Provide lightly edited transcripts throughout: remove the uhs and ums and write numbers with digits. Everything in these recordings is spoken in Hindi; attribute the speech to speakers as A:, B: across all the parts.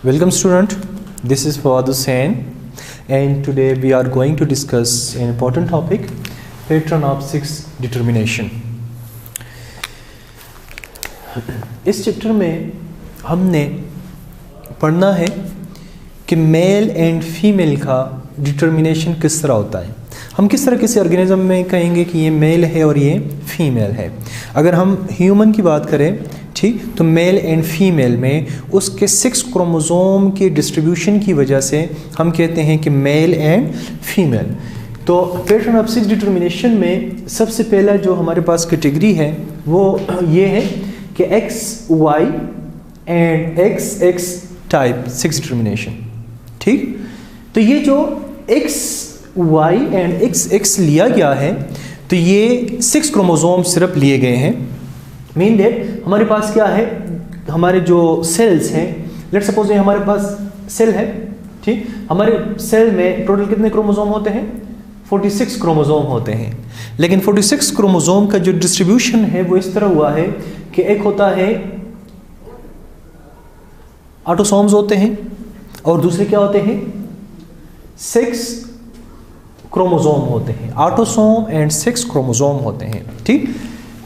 A: Welcome student, this is Fawad Hussain and today we are going to discuss an important topic, pattern of sex determination. इस चैप्टर में हमने पढ़ना है कि मेल एंड फीमेल का डिटर्मिनेशन किस तरह होता है। हम किस तरह किसी ऑर्गेनिज्म में कहेंगे कि ये मेल है और ये फीमेल है। अगर हम ह्यूमन की बात करें, ठीक, तो मेल एंड फीमेल में उसके 6 क्रोमोसोम के डिस्ट्रीब्यूशन की वजह से हम कहते हैं कि मेल एंड फीमेल। तो पैटर्न ऑफ सेक्स डिटर्मिनेशन में सबसे पहला जो हमारे पास कैटेगरी है वो ये है कि XY and XX type sex determination. ठीक, तो ये जो XY एंड XX लिया गया है तो ये 6 क्रोमोसोम सिर्फ लिए गए हैं। मीन दैट हमारे पास क्या है, हमारे जो सेल्स हैं, लेट्स सपोज हमारे पास सेल है, ठीक, हमारे सेल में टोटल कितने क्रोमोसोम होते हैं? 46 क्रोमोसोम होते हैं। लेकिन 46 क्रोमोसोम का जो डिस्ट्रीब्यूशन है वो इस तरह हुआ है कि एक होता है ऑटोसोम्स होते हैं और दूसरे क्या होते हैं? 6 क्रोमोसोम होते हैं। ऑटोसोम एंड 6 क्रोमोसोम होते हैं। ठीक,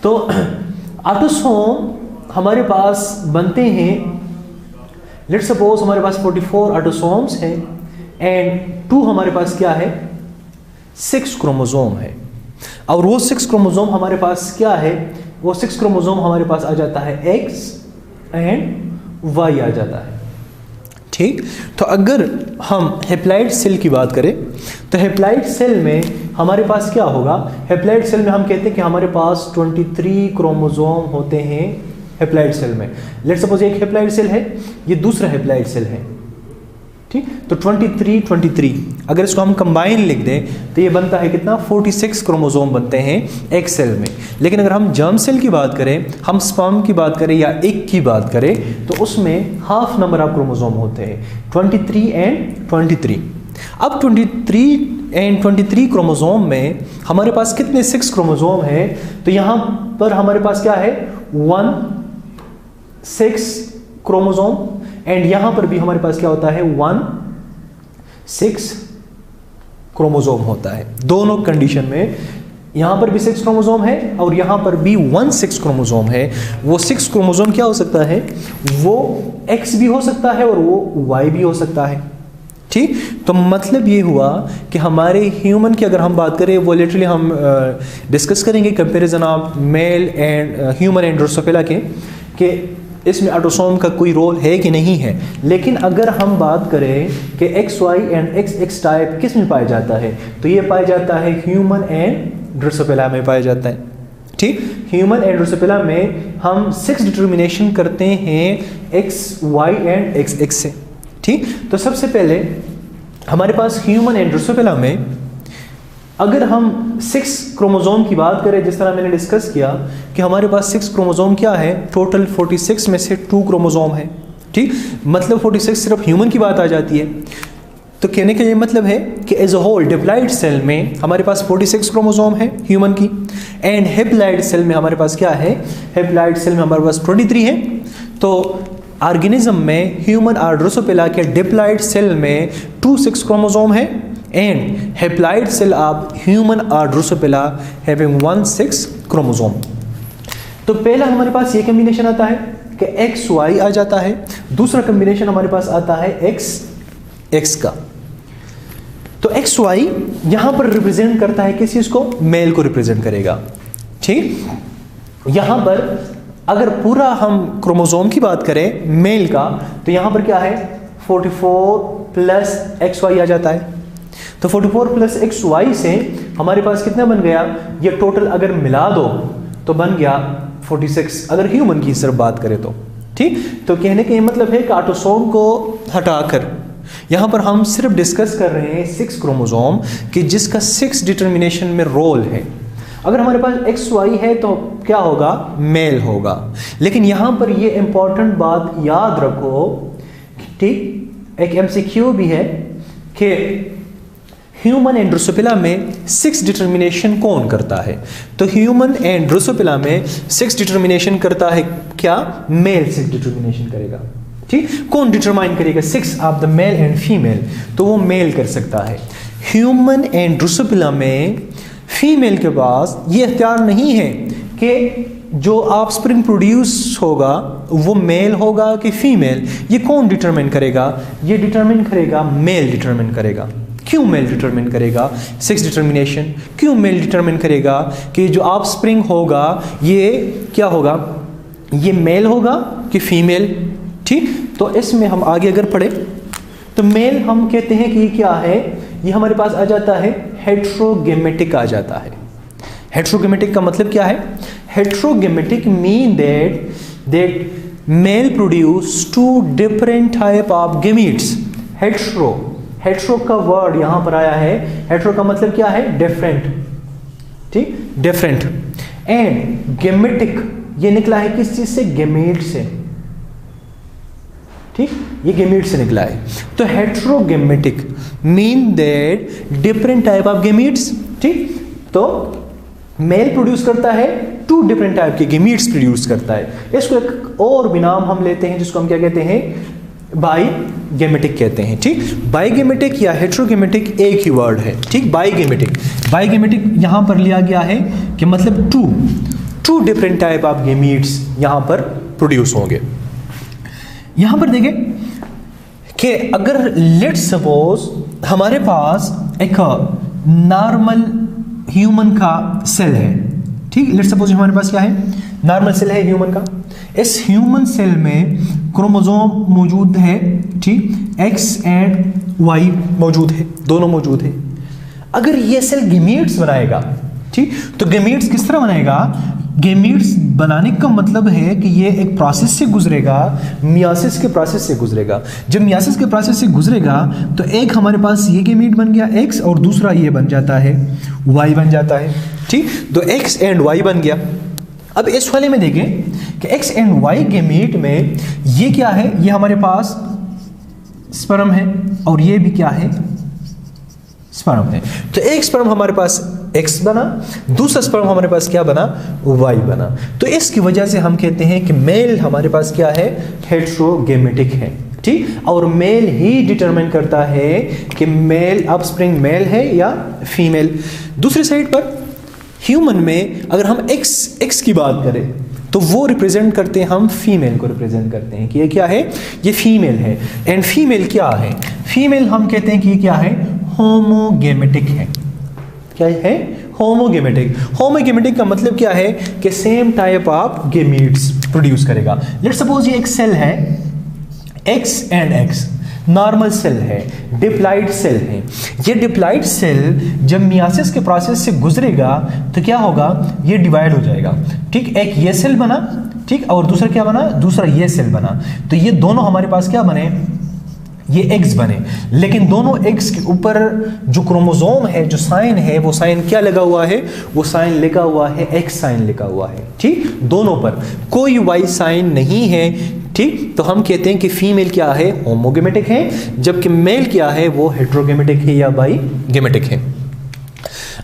A: तो ऑटोसोम हमारे पास बनते हैं, लेट्स सपोज हमारे पास 44 ऑटोसोम्स हैं एंड 2 हमारे पास क्या है? 6 क्रोमोसोम है। और वो 6 क्रोमोसोम हमारे पास क्या है? वो 6 क्रोमोसोम हमारे पास आ जाता है X एंड Y आ जाता है। ठीक, तो अगर हम हेप्लॉइड सेल की बात करें तो हेप्लॉइड सेल में हमारे पास क्या होगा? हेप्लॉइड सेल में हम कहते हैं कि हमारे पास 23 क्रोमोसोम होते हैं हेप्लॉइड सेल में। लेट्स सपोज एक हेप्लॉइड सेल है, ये दूसरा हेप्लॉइड सेल है। ठीक, तो 23 अगर इसको हम कंबाइन लिख दें तो ये बनता है कितना? 46 क्रोमोसोम बनते हैं एक सेल में। लेकिन अगर हम जर्म सेल की बात करें, हम स्पर्म की बात करें या एग की बात करें तो उसमें हाफ नंबर ऑफ क्रोमोसोम होते हैं, 23 एंड 23। अब 23 एंड 23 क्रोमोसोम में हमारे पास कितने 6 क्रोमोसोम है? तो यहाँ पर हमारे पास क्या है? 16 क्रोमोसोम एंड यहां पर भी हमारे पास क्या होता है? 16 क्रोमोसोम होता है। दोनों कंडीशन में यहां पर भी 6 क्रोमोसोम है और यहां पर भी 16 क्रोमोसोम है। वो 6 क्रोमोसोम क्या हो सकता है? वो X भी हो सकता है और वो Y भी हो सकता है। ठीक, तो मतलब ये हुआ कि हमारे ह्यूमन की अगर हम बात करें, वो लिटरली हम डिस्कस करेंगे comparison of male and human and Drosophila के इसमें ऑटोसोम का कोई रोल है कि नहीं है। लेकिन अगर हम बात करें कि XY एंड XX टाइप किस में पाया जाता है तो ये पाया जाता है ह्यूमन एंड ड्रोसोफिला में पाया जाता है। ठीक, ह्यूमन एंड ड्रोसोफिला में हम 6 डिटर्मिनेशन करते हैं XY एंड XX से। ठीक, तो सबसे पहले हमारे पास ह्यूमन एंड ड्रोसोफिला में अगर हम 6 क्रोमोसोम की बात करें, जिस तरह मैंने डिस्कस किया कि हमारे पास 6 क्रोमोसोम क्या है? टोटल 46 में से 2 क्रोमोसोम है। ठीक, मतलब 46 सिर्फ ह्यूमन की बात आ जाती है। तो कहने का ये मतलब है कि as a whole diploid cell में हमारे पास 46 क्रोमोसोम है ह्यूमन की एंड हेप्लॉइड सेल में हमारे पास क्या है? हेप्लॉइड सेल में हमारे पास 23 है। तो ऑर्गेनिज्म में ह्यूमन और ड्रोसोफिला के डिप्लॉइड सेल में 26 क्रोमोसोम है and haploid cell of human or Drosophila having 16 chromosome। तो पहला हमारे पास ये कॉम्बिनेशन आता है कि XY आ जाता है। दूसरा कॉम्बिनेशन हमारे पास आता है XX का। तो XY यहां पर रिप्रेजेंट करता है किस चीज को? मेल को रिप्रेजेंट करेगा। ठीक, यहां पर अगर पूरा हम क्रोमोसोम की बात करें मेल का तो यहां पर क्या है? 44 प्लस XY आ जाता है। तो 44 प्लस XY से हमारे पास कितना बन गया? ये टोटल अगर मिला दो तो बन गया 46, अगर ह्यूमन की सिर्फ बात करें तो। ठीक, तो कहने का ये मतलब है कि ऑटोसोम को हटाकर यहां पर हम सिर्फ डिस्कस कर रहे हैं 6 क्रोमोसोम कि जिसका 6 डिटर्मिनेशन में रोल है। अगर हमारे पास XY है तो क्या होगा? मेल होगा। लेकिन यहां पर ये इंपॉर्टेंट बात याद रखो, ठीक, एक MCQ भी है कि ह्यूमन एंड ड्रोसोफिला में 6 डिटर्मिनेशन कौन करता है? तो ह्यूमन एंड ड्रोसोफिला में 6 डिटर्मिनेशन करता है क्या? मेल 6 डिटर्मिनेशन करेगा। ठीक, कौन डिटरमाइन करेगा? Sex of the male and female, तो वो मेल कर सकता है। ह्यूमन एंड ड्रोसोफिला में फीमेल के पास ये इख्तियार नहीं है कि जो ऑफस्प्रिंग प्रोड्यूस होगा वो मेल होगा कि फीमेल, ये कौन डिटरमाइन करेगा? ये डिटरमाइन करेगा मेल डिटरमाइन करेगा। क्यों मेल डिटरमाइन करेगा? Sex determination. क्यों मेल डिटरमाइन करेगा कि जो ऑफस्प्रिंग होगा ये क्या होगा, ये मेल होगा कि फीमेल? ठीक, तो इसमें हम आगे अगर पढ़े तो मेल हम कहते हैं कि ये क्या है, ये हमारे पास आ जाता है हेट्रोगेमेटिक आ जाता है। हेट्रोगेमेटिक का मतलब क्या है? Heterogametic mean that male produce two different type of gametes. Hetero का वर्ड यहां पर आया है, हेट्रो का मतलब क्या है? डिफरेंट, ठीक, डिफरेंट। एंड गेमेटिक ये निकला है किस चीज से? गेमीट से, ठीक, ये गेमीट से निकला है। तो heterogametic mean that different type of gametes, ठीक, तो मेल प्रोड्यूस करता है टू डिफरेंट टाइप के गेमीट्स प्रोड्यूस करता है। इसको एक और भी नाम हम लेते हैं जिसको हम क्या कहते हैं? बाईगेमेटिक कहते हैं। ठीक, बाईगेमेटिक या हेट्रोगेमेटिक एक ही वर्ड है। ठीक, बाईगेमेटिक यहां पर लिया गया है कि मतलब two different type of gametes यहां पर प्रोड्यूस होंगे। यहां पर देखें कि अगर लेट्स सपोज हमारे पास एक नॉर्मल ह्यूमन का सेल है, ठीक, लेट्स सपोज हमारे पास क्या है? नॉर्मल सेल है ह्यूमन का। इस ह्यूमन सेल में क्रोमोसोम मौजूद है, ठीक, एक्स एंड वाई मौजूद है, दोनों मौजूद है। अगर ये सेल गेमीट्स बनाएगा, ठीक, तो गेमीट्स किस तरह बनाएगा? गेमीट्स बनाने का मतलब है कि ये एक प्रोसेस से गुजरेगा, मियासिस के प्रोसेस से गुजरेगा। जब मियासिस के प्रोसेस से गुजरेगा तो एक हमारे पास ये गेमीट बन गया एक्स और दूसरा ये बन जाता है वाई बन जाता है। ठीक, तो एक्स एंड वाई बन गया। अब इस वाले में देखें कि एक्स एंड वाई गेमीट में ये क्या है? ये हमारे पास स्पर्म है और ये भी क्या है? स्पर्म है। तो एक स्पर्म हमारे पास एक्स बना, दूसरा स्पर्म हमारे पास क्या बना? वाई बना। तो इसकी वजह से हम कहते हैं कि मेल हमारे पास क्या है? हेट्रोगेमेटिक है। ठीक, और मेल ही डिटरमाइन करता है कि मेल ऑफस्प्रिंग मेल है या फीमेल। दूसरी साइड पर ह्यूमन में अगर हम एक्स की बात करें तो वो रिप्रेजेंट करते हैं, हम फीमेल को रिप्रेजेंट करते हैं कि ये क्या है? ये फीमेल है। एंड फीमेल क्या है? फीमेल हम कहते हैं कि ये क्या है? होमोगेमेटिक है। क्या है? होमोगेमेटिक। होमोगेमेटिक का मतलब क्या है? कि same type of gametes produce करेगा। लेट्स सपोज ये एक सेल है, X and X, normal cell है, डिप्लॉइड सेल है। ये डिप्लॉइड सेल जब मियासिस के प्रोसेस से गुजरेगा तो क्या होगा? ये डिवाइड हो जाएगा। ठीक, एक ये सेल बना, ठीक, और दूसरा क्या बना? दूसरा ये सेल बना। तो ये दोनों हमारे पास क्या बने? ये एग्स बने। लेकिन दोनों एग्स के ऊपर जो क्रोमोसोम है, जो साइन है, वो साइन क्या लगा हुआ है? वो साइन लिखा हुआ है एक्स साइन लिखा हुआ है। ठीक, दोनों पर कोई वाई साइन नहीं है। ठीक, तो हम कहते हैं कि फीमेल क्या है? होमोगेमेटिक है, जबकि मेल क्या है? वो हेट्रोगेमेटिक है या बाईगेमेटिक है।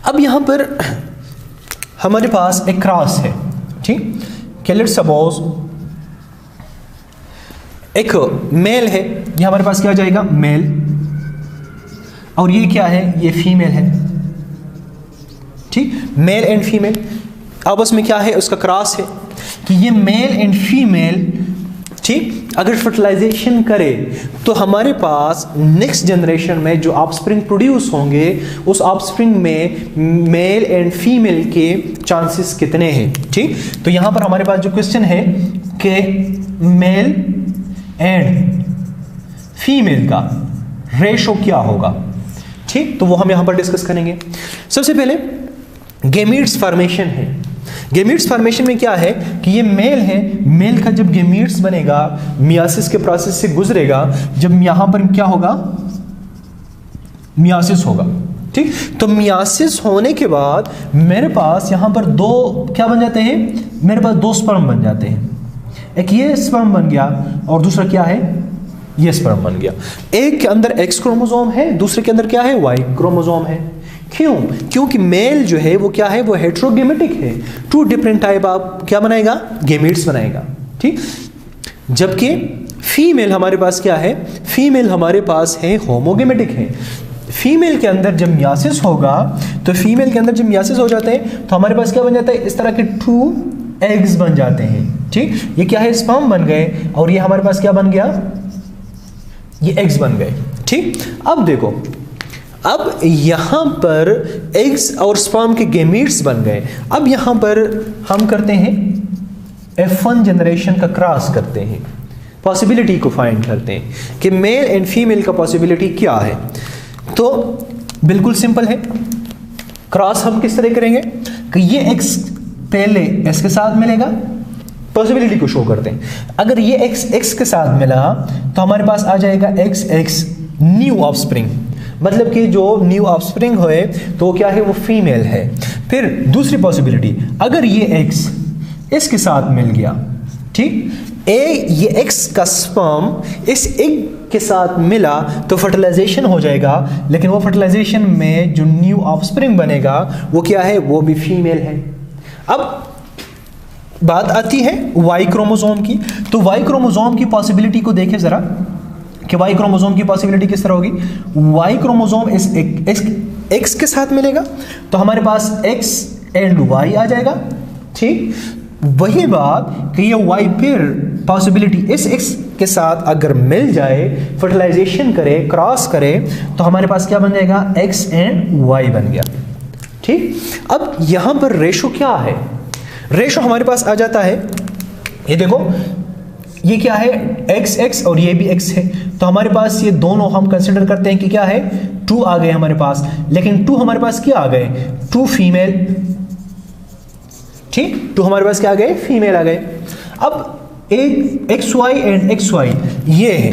A: अब यहां पर हमारे पास एक क्रॉस है। ठीक, लेट्स सपोज एक मेल है, ये हमारे पास क्या हो जाएगा? मेल, और ये क्या है? ये फीमेल है। ठीक, मेल एंड फीमेल आपस में क्या है? उसका क्रॉस है कि ये मेल एंड फीमेल, ठीक, अगर फर्टिलाइजेशन करे तो हमारे पास नेक्स्ट जनरेशन में जो ऑफस्प्रिंग प्रोड्यूस होंगे, उस ऑफस्प्रिंग में मेल एंड फीमेल के चांसेस कितने हैं। ठीक, तो यहां पर हमारे पास जो क्वेश्चन है कि मेल एंड फीमेल का रेशो क्या होगा। ठीक, तो वो हम यहां पर डिस्कस करेंगे। सबसे पहले गेमीट्स फॉर्मेशन है। गेमीट्स फॉर्मेशन में क्या है कि ये मेल है, मेल का जब गेमीट्स बनेगा, मियासिस के प्रोसेस से गुजरेगा, जब यहां पर क्या होगा? मियासिस होगा। ठीक, तो मियासिस होने के बाद मेरे पास यहां पर दो क्या बन जाते हैं? मेरे पास दो स्पर्म बन जाते हैं। एक ये स्पर्म बन गया और दूसरा क्या है? ये स्पर्म बन गया। एक के अंदर एक्स क्रोमोसोम है, दूसरे के अंदर क्या है? वाई क्रोमोसोम है। क्यों? क्योंकि मेल जो है वो क्या है? वो हेट्रोगेमेटिक है, टू डिफरेंट टाइप ऑफ क्या बनाएगा? गेमीट्स बनाएगा। ठीक, जबकि फीमेल हमारे पास क्या है, फीमेल हमारे पास है होमोगेमेटिक है। फीमेल के अंदर जब मियासिस होगा, तो फीमेल के अंदर जब मियासिस हो जाते हैं तो हमारे पास क्या बन जाता है, इस तरह के 2 एग्स बन जाते हैं। ठीक, ये क्या है, स्पर्म बन गए, और ये हमारे पास क्या बन गया, ये एग्स बन गए। ठीक, अब देखो, अब यहां पर एग्स और स्पर्म के गेमीट्स बन गए। अब यहां पर हम करते हैं F1 जनरेशन का क्रॉस करते हैं, पॉसिबिलिटी को फाइंड करते हैं कि मेल एंड फीमेल का पॉसिबिलिटी क्या है। तो बिल्कुल सिंपल है, क्रॉस हम किस तरह करेंगे कि ये एक्स पहले एस के साथ मिलेगा, पॉसिबिलिटी को शो करते हैं। अगर ये एक्स एक्स के साथ मिला तो हमारे पास आ जाएगा एक्स एक्स न्यू ऑफस्प्रिंग, मतलब कि जो न्यू ऑफस्प्रिंग होए तो वो क्या है, वो फीमेल है। फिर दूसरी पॉसिबिलिटी, अगर ये एक्स इसके साथ मिल गया, ठीक, ये एक्स का स्पर्म इस एग के साथ मिला तो फर्टिलाइजेशन हो जाएगा, लेकिन वो फर्टिलाइजेशन में जो न्यू ऑफस्प्रिंग बनेगा वो क्या है, वो भी फीमेल है। अब बात आती है वाई क्रोमोसोम की। तो वाई क्रोमोसोम की पॉसिबिलिटी को देखें जरा कि वाई क्रोमोसोम की पॉसिबिलिटी किस तरह होगी। वाई क्रोमोसोम इस एक्स के साथ मिलेगा तो हमारे पास एक्स एंड वाई आ जाएगा। ठीक, वही बात कि ये वाई फिर पॉसिबिलिटी इस एक्स के साथ अगर मिल जाए, फर्टिलाइजेशन करे, क्रॉस करे, तो हमारे पास क्या बन जाएगा, एक्स एंड वाई बन गया। ठीक, अब यहां पर रेशो क्या है, रेशो हमारे पास आ जाता है, ये देखो ये क्या है, एक्स एक्स और ये भी एक्स है, तो हमारे पास ये दोनों हम कंसिडर करते हैं कि क्या है, 2 आ गए हमारे पास, लेकिन 2 हमारे पास क्या आ गए, 2 फीमेल। ठीक, 2 हमारे पास क्या आ गए, फीमेल आ गए। अब एक X Y and X Y ये है,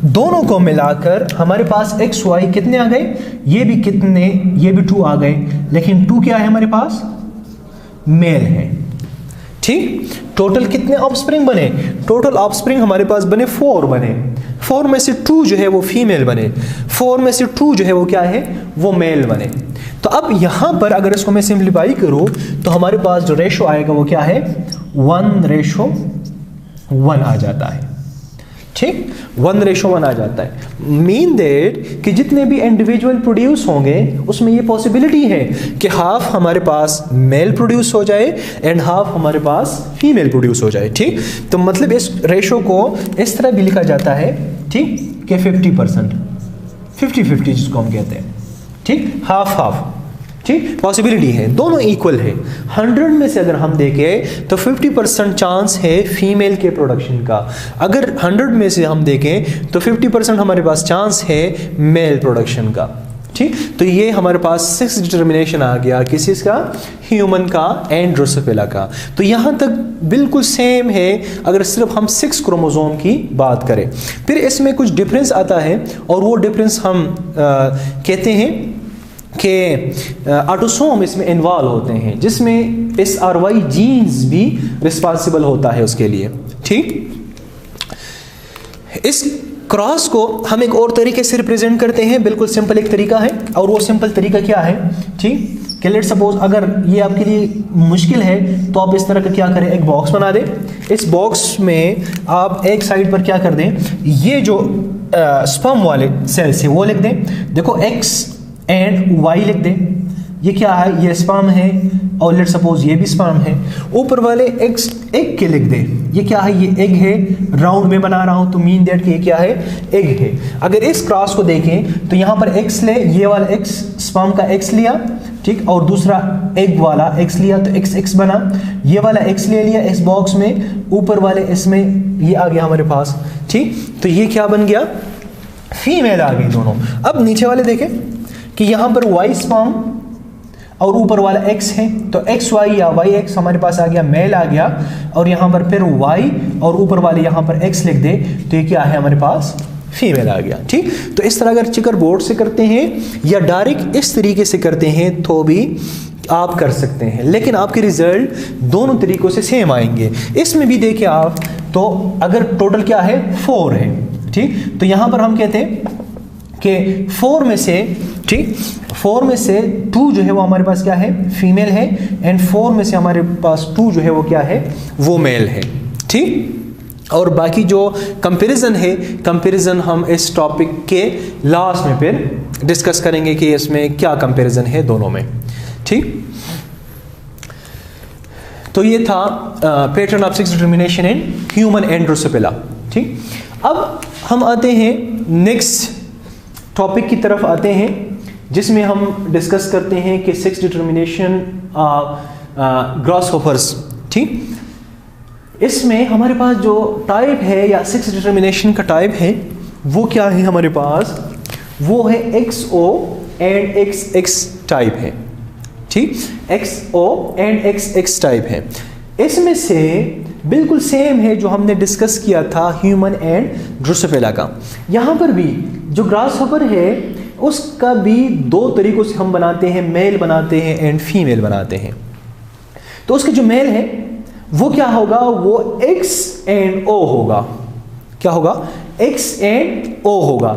A: दोनों को मिलाकर हमारे पास एक्स वाई कितने आ गए, ये भी कितने, ये भी 2 आ गए, लेकिन 2 क्या है हमारे पास, मेल है। ठीक, टोटल कितने ऑफस्प्रिंग बने, टोटल ऑफस्प्रिंग हमारे पास बने 4 बने, 4 में से 2 जो है वो फीमेल बने, 4 में से 2 जो है वो क्या है, वो मेल बने। तो अब यहां पर अगर इसको मैं सिंप्लीफाई करूं तो हमारे पास जो रेशो आएगा वो क्या है, 1:1 आ जाता है। ठीक, 1:1 आ जाता है। मीन दैट कि जितने भी इंडिविजुअल प्रोड्यूस होंगे उसमें ये पॉसिबिलिटी है कि हाफ हमारे पास मेल प्रोड्यूस हो जाए एंड हाफ हमारे पास फीमेल प्रोड्यूस हो जाए। ठीक, तो मतलब इस रेशो को इस तरह भी लिखा जाता है, ठीक, कि 50%, 50-50 जिसको हम कहते हैं। ठीक, हाफ हाफ, ठीक, पॉसिबिलिटी है, दोनों इक्वल है। 100 में से अगर हम देखें तो 50% चांस है फीमेल के प्रोडक्शन का, अगर 100 में से हम देखें तो 50% हमारे पास चांस है मेल प्रोडक्शन का। ठीक, तो ये हमारे पास 6 डिटर्मिनेशन आ गया किस चीज़ का, ह्यूमन का एंड ड्रोसोफिला का। तो यहाँ तक बिल्कुल सेम है अगर सिर्फ हम 6 क्रोमोसोम की बात करें। फिर इसमें कुछ डिफरेंस आता है और वो डिफरेंस हम कहते हैं कि ऑटोसोम इसमें इन्वॉल्व होते हैं, जिसमें SRY जीन्स भी रिस्पॉन्सिबल होता है उसके लिए। ठीक, इस क्रॉस को हम एक और तरीके से रिप्रेजेंट करते हैं, बिल्कुल सिंपल एक तरीका है, और वो सिंपल तरीका क्या है, ठीक, कि लेट सपोज अगर ये आपके लिए मुश्किल है तो आप इस तरह का क्या करें, एक बॉक्स बना दें, इस बॉक्स में आप एक साइड पर क्या कर दें, ये जो स्पर्म वाले सेल्स है वो लिख दें, देखो एक्स एंड वाई लिख दें, ये क्या है, ये स्पर्म है और लेट सपोज ये भी स्पर्म है, ऊपर वाले एक्स एग के लिख दें, ये क्या है, ये एग है, राउंड में बना रहा हूं तो मीन दैट कि ये क्या है, एग है। अगर इस क्रॉस को देखें तो यहां पर एक्स ले, ये वाला एक्स स्पर्म का एक्स लिया, ठीक, और दूसरा एग वाला एक्स लिया तो एक्स एक्स बना, ये वाला एक्स ले लिया इस बॉक्स में, ऊपर वाले इसमें ये आ गया हमारे पास। ठीक, तो ये क्या बन गया, फीमेल आ गई दोनों। अब नीचे वाले देखें कि यहां पर वाई स्पर्म और ऊपर वाला एक्स है, तो एक्स वाई या वाई एक्स हमारे पास आ गया, मेल आ गया, और यहां पर फिर वाई और ऊपर वाले यहां पर एक्स लिख दे तो ये क्या है हमारे पास, फीमेल आ गया। ठीक, तो इस तरह अगर चिकर बोर्ड से करते हैं या डायरेक्ट इस तरीके से करते हैं तो भी आप कर सकते हैं, लेकिन आपके रिजल्ट दोनों तरीकों से सेम आएंगे। इसमें भी देखिए आप, तो अगर टोटल क्या है, 4 है। ठीक, तो यहां पर हम कहते हैं कि 4 में से, ठीक, 4 में से 2 जो है वो हमारे पास क्या है, फीमेल है, एंड 4 में से हमारे पास 2 जो है वो क्या है, वो मेल है। ठीक, और बाकी जो कंपैरिजन है, कंपैरिजन हम इस टॉपिक के लास्ट में फिर डिस्कस करेंगे कि इसमें क्या कंपैरिजन है दोनों में। ठीक, तो ये था pattern of sex determination in human and Drosophila. ठीक, अब हम आते हैं नेक्स्ट टॉपिक की तरफ आते हैं, जिसमें हम डिस्कस करते हैं कि सेक्स डिटरमिनेशन ग्रासहॉपर्स। ठीक, इसमें हमारे पास जो टाइप है या सेक्स डिटरमिनेशन का टाइप है वो क्या है हमारे पास, वो है XO एंड XX टाइप है। ठीक, XO एंड XX टाइप है। इसमें से बिल्कुल सेम है जो हमने डिस्कस किया था ह्यूमन एंड ड्रोसोफिला का। यहाँ पर भी जो ग्रासहॉपर है उसका भी दो तरीकों से हम बनाते हैं, मेल बनाते हैं एंड फीमेल बनाते हैं। तो उसका जो मेल है वो क्या होगा, वो X एंड O होगा। क्या होगा, X एंड O होगा।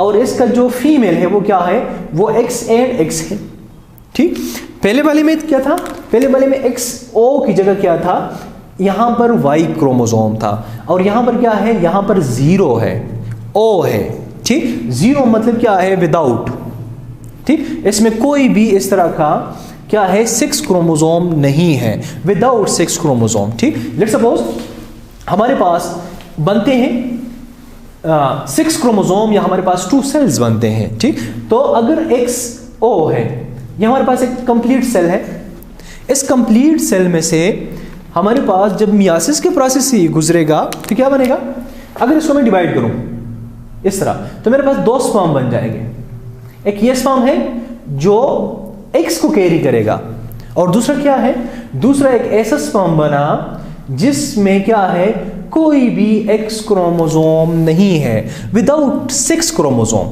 A: और इसका जो फीमेल है वो क्या है, वो X एंड X है। ठीक, पहले वाले में क्या था, पहले वाले में XO की जगह क्या था, यहां पर Y क्रोमोसोम था, और यहां पर क्या है, यहां पर 0 है, O है। ठीक, 0 मतलब क्या है, विदाउट। ठीक, इसमें कोई भी इस तरह का क्या है, 6 क्रोमोसोम नहीं है, विदाउट 6 क्रोमोसोम। ठीक, लेट्स सपोज हमारे पास बनते हैं 6 क्रोमोसोम या हमारे पास 2 सेल्स बनते हैं। ठीक, तो अगर XO है, यह हमारे पास एक कंप्लीट सेल है। इस कंप्लीट सेल में से हमारे पास जब मियासिस के प्रोसेस से गुजरेगा तो क्या बनेगा, अगर इसको मैं डिवाइड करूं इस तरह, तो मेरे पास 2 स्पर्म बन जाएंगे। एक ये स्पर्म है जो X को कैरी करेगा, और दूसरा क्या है, दूसरा एक ऐसा स्पर्म बना जिसमें क्या है, कोई भी X क्रोमोसोम नहीं है, विदाउट 6 क्रोमोसोम।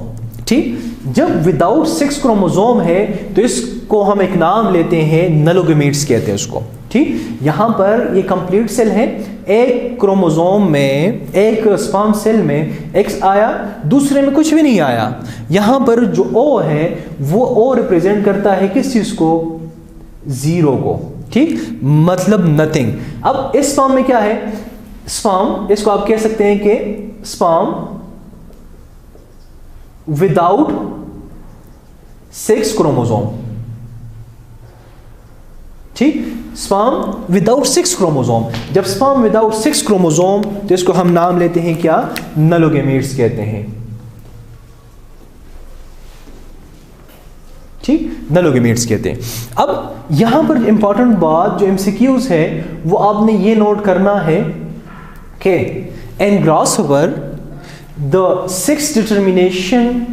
A: ठीक, जब विदाउट 6 क्रोमोसोम है तो इसको हम एक नाम लेते हैं, नलोगेमीट्स कहते हैं उसको। ठीक, यहां पर ये कंप्लीट सेल है, एक क्रोमोसोम में, एक स्पर्म सेल में X आया, दूसरे में कुछ भी नहीं आया। यहां पर जो O है वो O रिप्रेजेंट करता है किस चीज को, 0 को। ठीक, मतलब नथिंग। अब इस स्पर्म में क्या है, स्पर्म, इसको आप कह सकते हैं कि स्पर्म विदाउट 6 क्रोमोसोम। ठीक, स्पर्म विदाउट 6 क्रोमोसोम। जब स्पर्म विदाउट 6 क्रोमोसोम, तो इसको हम नाम लेते हैं क्या, नलोगेमीट्स कहते हैं। ठीक, नलोगेमीट्स कहते हैं। अब यहां पर इंपॉर्टेंट बात जो MCQs है वो आपने ये नोट करना है कि इन ग्रासहॉपर द 6 डिटरमिनेशन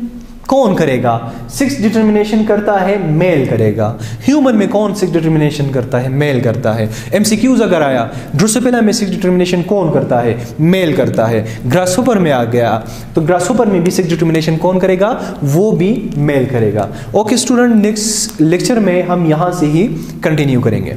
A: कौन करेगा, 6 डिटरमिनेशन करता है मेल करेगा। ह्यूमन में कौन 6 डिटरमिनेशन करता है, मेल करता है। MCQs अगर आया, ड्रोसोफिला में 6 डिटरमिनेशन कौन करता है, मेल करता है। ग्रासहॉपर में आ गया तो ग्रासहॉपर में भी 6 डिटरमिनेशन कौन करेगा, वो भी मेल करेगा। ओके स्टूडेंट, नेक्स्ट लेक्चर में हम यहां से ही कंटिन्यू करेंगे।